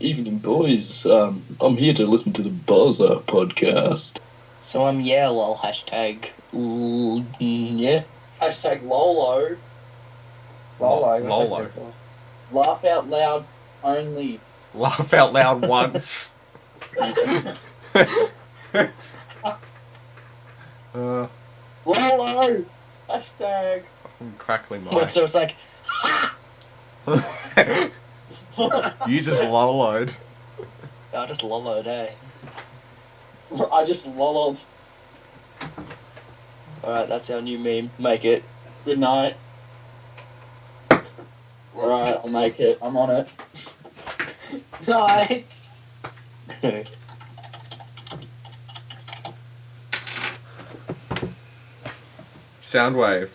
Evening, boys. I'm here to listen to the Bozza podcast. So I'm lol, hashtag, yeah. Hashtag Lolo. Lolo. Laugh out loud only. Laugh out loud once. Lolo. Hashtag. I'm crackling my. What, so it's like, You just loloed. I just loloed, eh? I just lolled. Alright, that's our new meme. Make it. Good night. Alright, I'll make it. I'm on it. Night. Soundwave.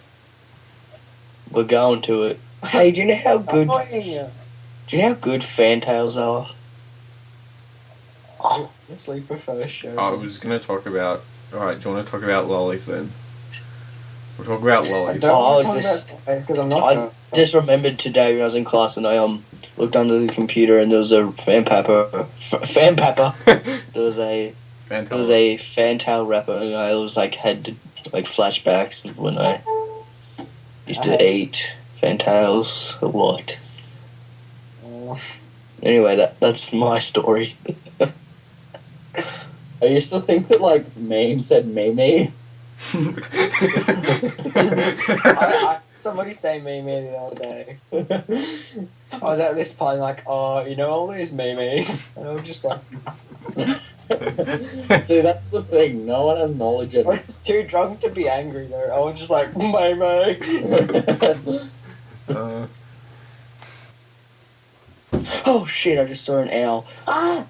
We're going to it. Hey, do you know how good? Oh, Do you know how good fantails are? Sleeper first show. I was gonna talk about. Alright, do you want to talk about lollies then? We'll talk about lollies. I just remembered today when I was in class and I looked under the computer and there was a fan papper. There was a fantail wrapper and I was like had like flashbacks of when I used to eat fantails a lot. Anyway, that's my story. I used to think that like meme said Mimi. Somebody say meme the other day. I was at this point like, oh, you know all these memes? And I was just like, See, that's the thing. No one has knowledge of I it. was too drunk to be angry though. I was just like, meme. Oh shit! I just saw an owl. Ah!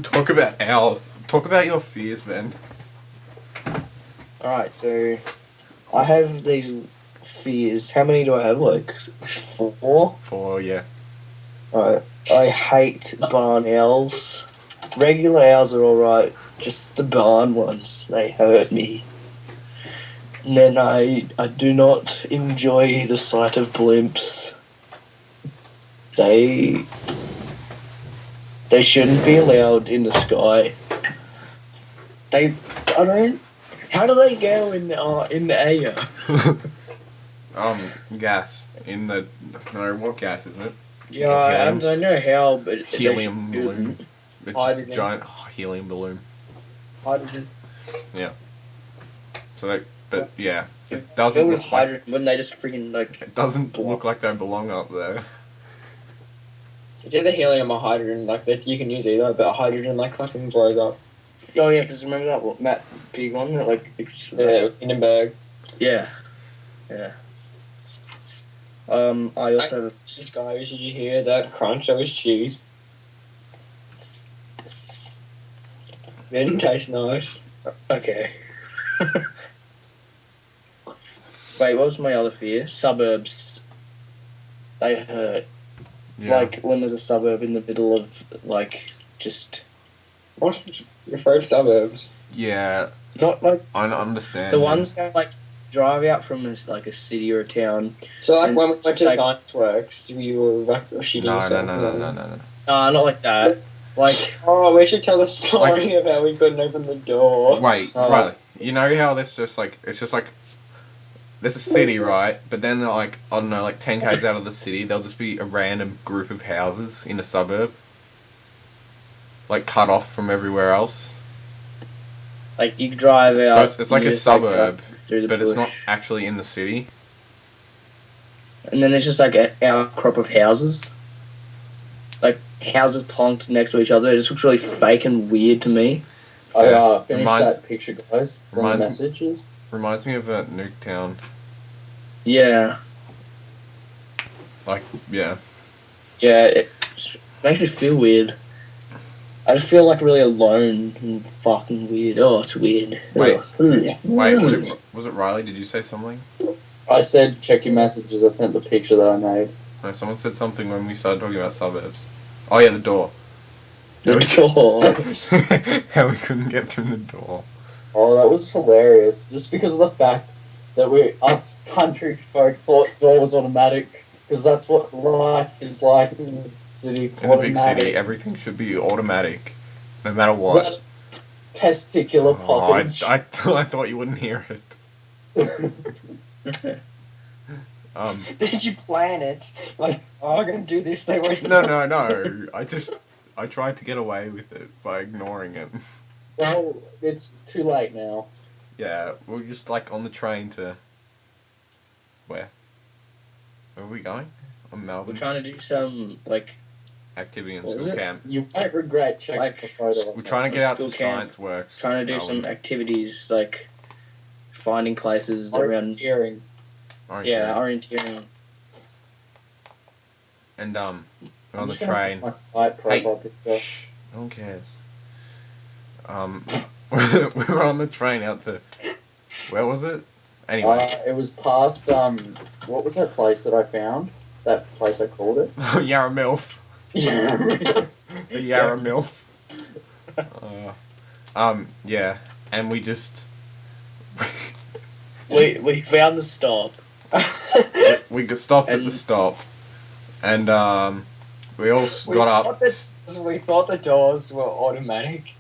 Talk about owls. Talk about your fears, man. Alright, so I have these fears. How many do I have? Like 4? 4, yeah. Alright. I hate barn owls. Regular owls are alright. Just the barn ones, they hurt me. And then I do not enjoy the sight of blimps. They shouldn't be allowed in the sky. How do they go in the air? Gas in the. No, what gas is it? Yeah, I don't know how, but Helium balloon. It's just Hydrogen. giant helium balloon. Hydrogen. So but yeah, it Filled doesn't with look like hydrogen, wouldn't they just freaking like? it doesn't look like they belong up there. It's either helium or hydrogen, like that you can use either, but hydrogen like fucking blows up. Oh yeah, because remember that Matt Pig one that like? Yeah, Hindenburg. Yeah. I also have. This guy, did you hear that crunch of his cheese? Didn't taste nice. Okay. Wait, what was my other fear? Suburbs. They hurt. Yeah. Like when there's a suburb in the middle of like just What? Your first suburbs? Yeah, not like I understand. the ones that like drive out from like a city or a town. So like And when we went to like- Science Works, we were like shitting No. yourself. Not like that. Like Oh, we should tell the story of how we couldn't open the door. Wait, Oh. right. You know how this just like it's just like there's a city, right? But then like I don't know, like 10 k's out of the city, there'll just be a random group of houses in a suburb, like cut off from everywhere else. like you drive out. So it's like you a just, suburb, through the but it's bush. not actually in the city. And then there's just like an outcrop of houses. Like houses plonked next to each other. It just looks really fake and weird to me. I finished Reminds- that picture, guys. It's on the reminds- messages. Reminds me of Nuketown. Yeah. Like yeah. Yeah, it makes me feel weird. I just feel like really alone and fucking weird. Oh, it's weird. Wait. Ugh. Wait, was it Riley? Did you say something? I said check your messages. I sent the picture that I made. No, someone said something when we started talking about suburbs. Oh yeah, the door. The door. How we couldn't get through the door. Oh, that was hilarious. Just because of the fact that us country folk thought door was automatic, because that's what life is like in the city. In a big city, everything should be automatic, no matter what. Testicular Oh, poppage. I thought you wouldn't hear it. Did you plan it? Like, oh, I'm gonna do this. They won't. No. I tried to get away with it by ignoring it. Well, it's too late now. Yeah, we're just like on the train to. Where? Where are we going? On Melbourne. We're trying to do some like Activity in What was school it? camp. You won't regret checking Like, the photo. We're trying to get out to School camp. Science Works. trying to do some activities like finding places around. Orienteering. Yeah, orienteering. And we're on I'm the just gonna train. put my Skype profile picture. Shh, no one cares. We were on the train out to. Where was it? Anyway. It was past what was that place that I found? That place I called it. Yarra Milf. The Yarra Milf. Yeah, and we just We found the stop. we got stopped at the And- stop, and we all got up, We thought the doors were automatic.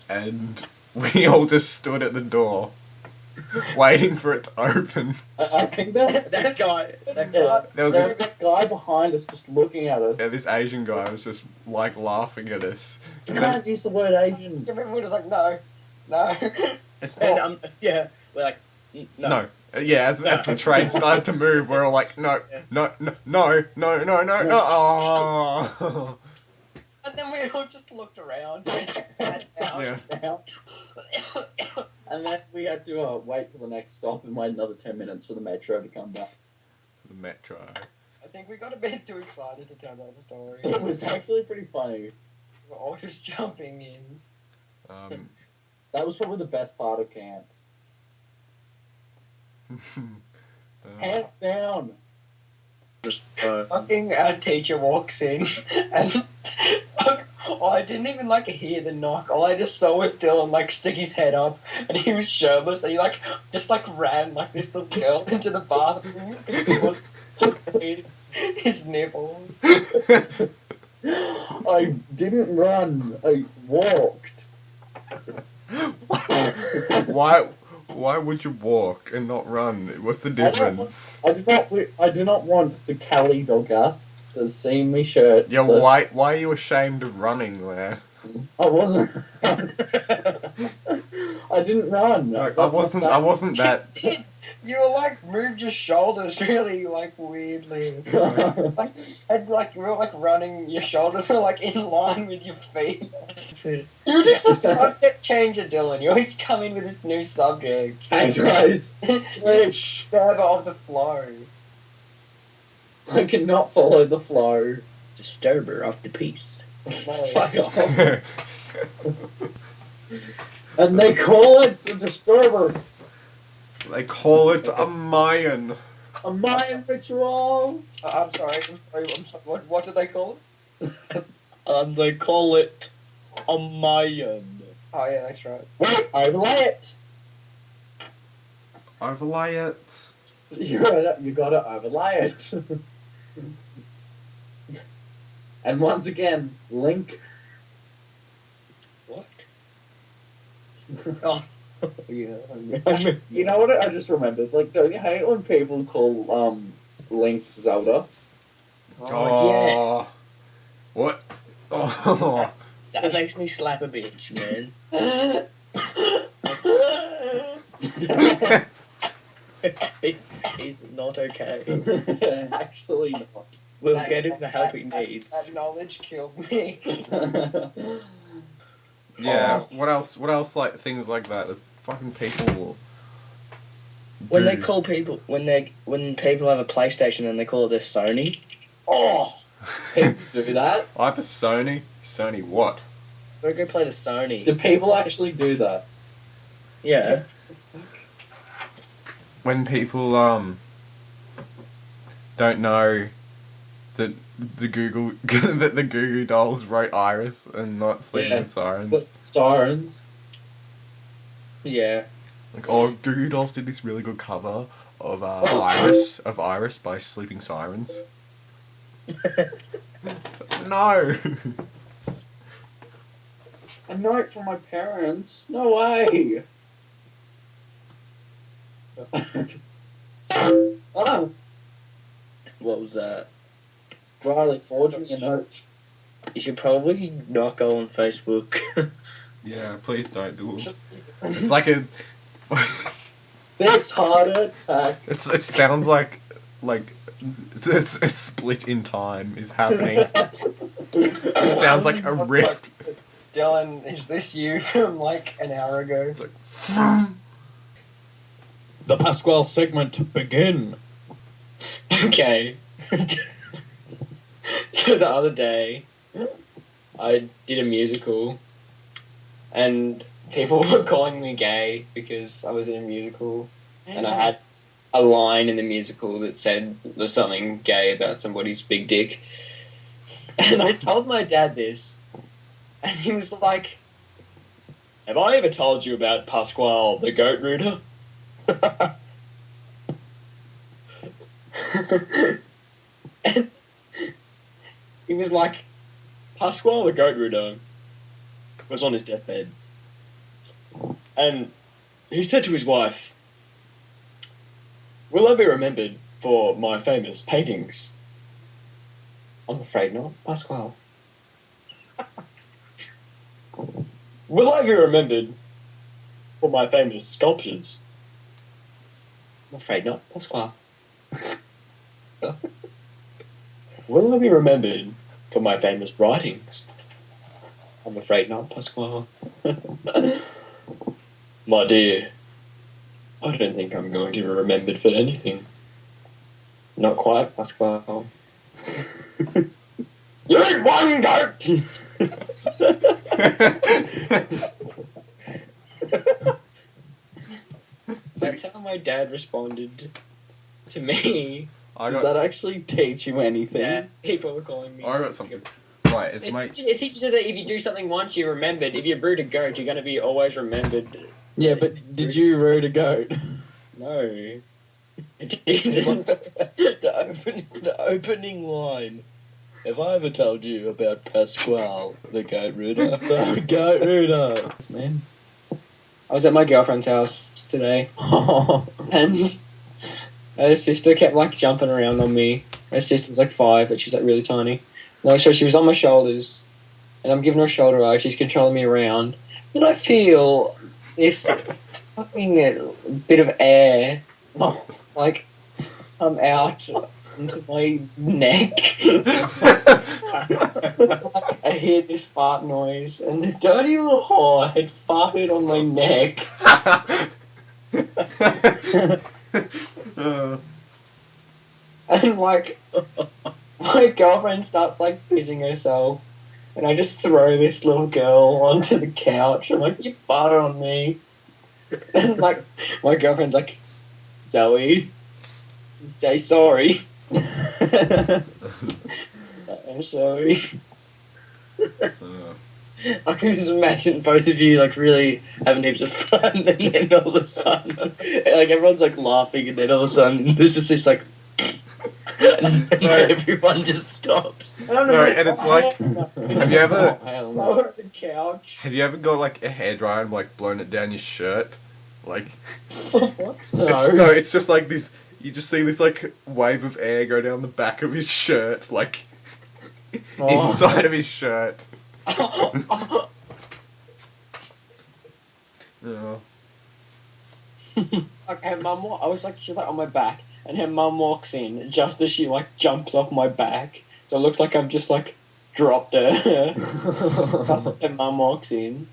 and we all just stood at the door, waiting for it to open. I think that that guy. There was there this, was a guy behind us just looking at us. yeah, this Asian guy was just like laughing at us. You And then, can't use the word Asian. Everyone was like, no. it's And yeah, we're like, no. Yeah, as the train started to move, we're all like, no. Oh. And then we all just looked around. Yeah. And then we had to wait till the next stop and wait another 10 minutes for the metro to come back. The metro. I think we got a bit too excited to tell that story. It was actually pretty funny. We're all just jumping in. That was probably the best part of camp. Hands down. Fucking our teacher walks in and I didn't even like hear the knock. All I just saw was Dylan like stick his head up and he was shirtless and he like just like ran like this little girl into the bathroom and he was his nipples. I didn't run. I walked. Why would you walk and not run? What's the difference? I do not want the Cali dogger to see me shirt. Yeah, why are you ashamed of running there? I wasn't. I didn't run. Like, I wasn't that. You were like moved your shoulders really like weirdly. Like you were like running, your shoulders were like in line with your feet. You're just a subject changer, Dylan. You always come in with this new subject. Hey guys, please. Disturber of the flow. I cannot follow the flow. Disturber of the peace. Fuck off. And they call it a disturber. They call it a Mayan. A Mayan ritual. I'm sorry. What did they call it? They call it a Mayan. Oh yeah, that's right. Wait, overlay it. Overlay it. You gotta overlay it. And once again, link. What? Oh, yeah. You know what I just remembered? Like, don't you hate when people call Link Zelda? Oh, What? Oh. That makes me slap a bitch, man. He's not okay. Actually not. We'll get him the help he needs. That knowledge killed me. Yeah. What else? What else? Like things like that. That fucking people. When do. they call people, when people have a PlayStation and they call it their Sony. Oh! People do that? I have a Sony. Sony what? Go play the Sony. Do people actually do that? Yeah. When people don't know that the Google that the Goo Goo Dolls wrote Iris and not Sleeping Yeah. Sirens. But sirens. Yeah. Like, oh, Goo Goo Dolls did this really good cover of Iris by Sleeping Sirens. No. A note from my parents? No way! Oh, What was that? Riley forged me a note. You should probably not go on Facebook. Yeah, please don't do it. It's like a. This heart attack. It sounds like it's a split in time is happening. It sounds like a rift. Dylan, is this you from like an hour ago? It's like. The Pasquale segment begin. Okay. So the other day, I did a musical, and people were calling me gay because I was in a musical, and I had a line in the musical that said there's something gay about somebody's big dick. And I told my dad this, and he was like, "Have I ever told you about Pasquale the goat rooter?" And he was like, Pasquale the goat rooter was on his deathbed, and he said to his wife, "Will I be remembered for my famous paintings?" I'm afraid not, Pasquale. "Will I be remembered for my famous sculptures?" I'm afraid not, Pasquale. "Will I be remembered for my famous writings?" I'm afraid not, Pasquale. My dear, I don't think I'm going to be remembered for anything. Not quite, Pasquale. You ain't one goat! That's how my dad responded to me. Did that actually teach you anything? Yeah, people were calling me. I got something. Right, it's my. It teaches you that if you do something once, you're remembered. If you brood a goat, you're going to be always remembered. Yeah, but did you root a goat? No. The opening line. Have I ever told you about Pasquale, the goat rooter? The goat rooter. Man. I was at my girlfriend's house today, and her sister kept like jumping around on me. Her sister's like 5, but she's like really tiny. No, so she was on my shoulders, and I'm giving her a shoulder ride. She's controlling me around. Then I feel this fucking bit of air, like, come out into my neck. I hear this fart noise, and the dirty little whore had farted on my neck. And like, my girlfriend starts like pissing herself, and I just throw this little girl onto the couch. I'm like, "You farted on me." And like, my girlfriend's like, "Zoe, say sorry." I'm sorry. I can just imagine both of you like really having heaps of fun, and then all of a sudden, like everyone's like laughing, and then all of a sudden there's just this like, and everyone just stops. No, and it's like, have you ever on the couch? have you ever got like a hairdryer and like blown it down your shirt? Like, What? it's just like this. You just see this like wave of air go down the back of his shirt, like inside of his shirt. Oh. Like her mum, I was like, she's like on my back, and her mum walks in just as she like jumps off my back, so it looks like I've just like dropped her. Her mum walks in,